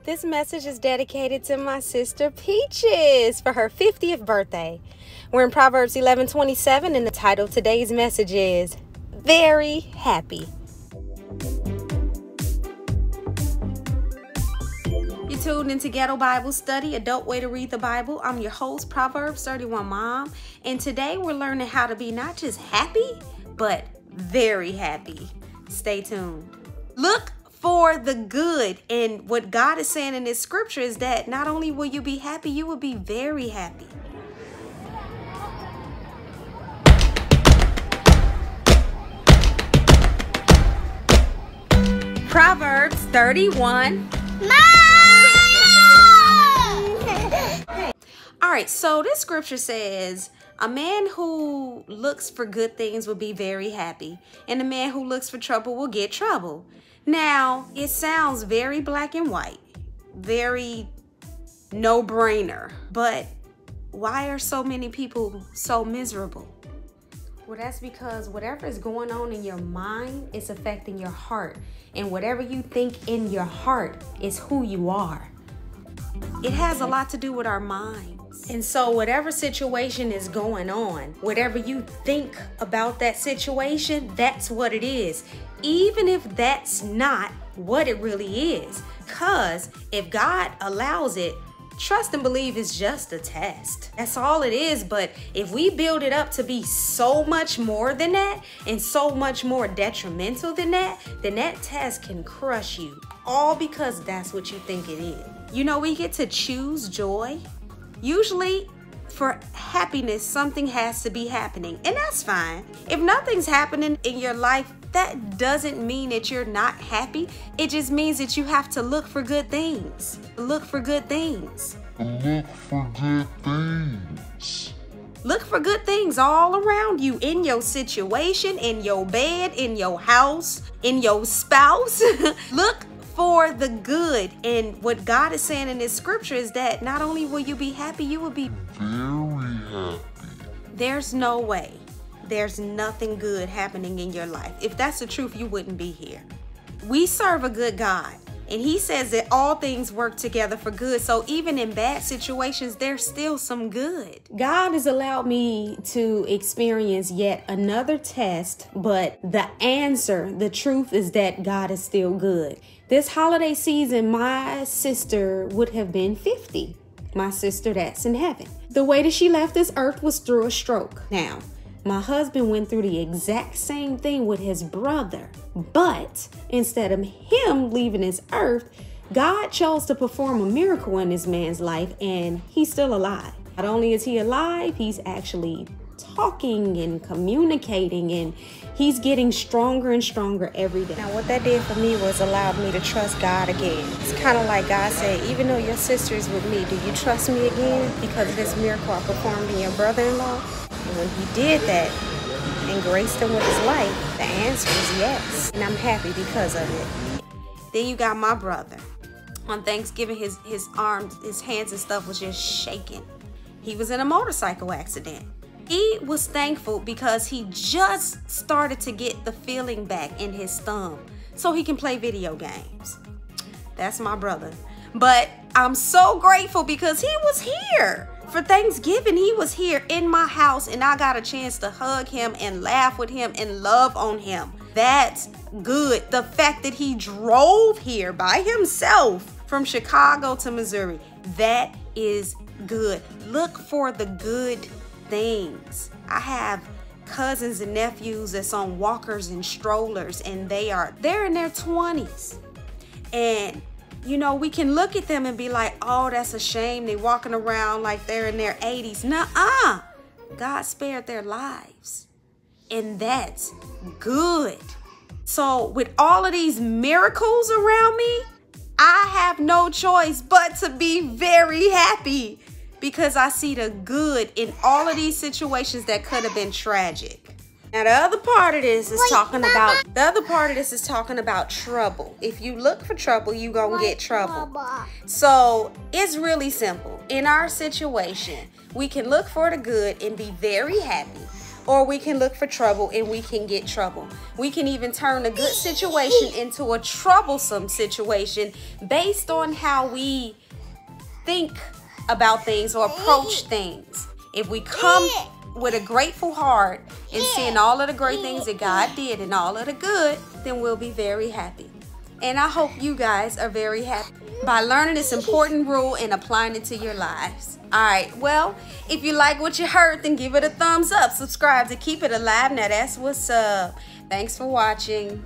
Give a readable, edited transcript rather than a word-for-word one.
This message is dedicated to my sister Peaches for her 50th birthday. We're in Proverbs 11:27, and the title of today's message is Very Happy. You're tuned into Ghetto Bible Study, a dope way to read the Bible. I'm your host, Proverbs 31 Mom, and today we're learning how to be not just happy, but very happy. Stay tuned. Look for the good, and what God is saying in this scripture is that not only will you be happy, you will be very happy. Proverbs 31. All right, so this scripture says, a man who looks for good things will be very happy, and a man who looks for trouble will get trouble. Now, it sounds very black and white, very no-brainer, but why are so many people so miserable? Well, that's because whatever is going on in your mind is affecting your heart, and whatever you think in your heart is who you are. It has a lot to do with our minds. And so whatever situation is going on, whatever you think about that situation, that's what it is. Even if that's not what it really is. Because if God allows it, trust and believe it's just a test. That's all it is. But if we build it up to be so much more than that and so much more detrimental than that, then that test can crush you. All because that's what you think it is. You know, we get to choose joy. Usually for happiness, something has to be happening, and that's fine. If nothing's happening in your life, that doesn't mean that you're not happy. It just means that you have to look for good things. Look for good things. Look for good things. Look for good things all around you, in your situation, in your bed, in your house, in your spouse. Look for the good. And what God is saying in this scripture is that not only will you be happy, you will be very happy. There's no way. There's nothing good happening in your life. If that's the truth, you wouldn't be here. We serve a good God, and he says that all things work together for good. So even in bad situations, there's still some good. God has allowed me to experience yet another test, but the answer, the truth is that God is still good. This holiday season, my sister would have been 50. My sister that's in heaven. The way that she left this earth was through a stroke. Now, my husband went through the exact same thing with his brother, but instead of him leaving this earth, God chose to perform a miracle in this man's life, and he's still alive. Not only is he alive, he's actually talking and communicating, and he's getting stronger and stronger every day. Now, what that did for me was allowed me to trust God again. It's kind of like God said, even though your sister is with me, do you trust me again because of this miracle I performed in your brother-in-law? And when he did that and graced him with his life, the answer is yes. And I'm happy because of it. Then you got my brother. On Thanksgiving, his arms, his hands and stuff was just shaking. He was in a motorcycle accident. He was thankful because he just started to get the feeling back in his thumb so he can play video games. That's my brother. But I'm so grateful because he was here. For Thanksgiving, he was here in my house, and I got a chance to hug him and laugh with him and love on him. That's good. The fact that he drove here by himself from Chicago to Missouri, that is good. Look for the good things. I have cousins and nephews that's on walkers and strollers, and they're in their 20s. And you know, we can look at them and be like, oh, that's a shame. They're walking around like they're in their 80s. Nuh-uh. God spared their lives. And that's good. So with all of these miracles around me, I have no choice but to be very happy because I see the good in all of these situations that could have been tragic. Now the other part of this is talking about trouble. If you look for trouble, you gonna get trouble. So it's really simple. In our situation, we can look for the good and be very happy. or we can look for trouble and we can get trouble. We can even turn a good situation into a troublesome situation based on how we think about things or approach things. If we come with a grateful heart and seeing all of the great things that God did and all of the good, then we'll be very happy. And I hope you guys are very happy by learning this important rule and applying it to your lives. All right, well, if you like what you heard, then give it a thumbs up. Subscribe to keep it alive. Now that's what's up. Thanks for watching.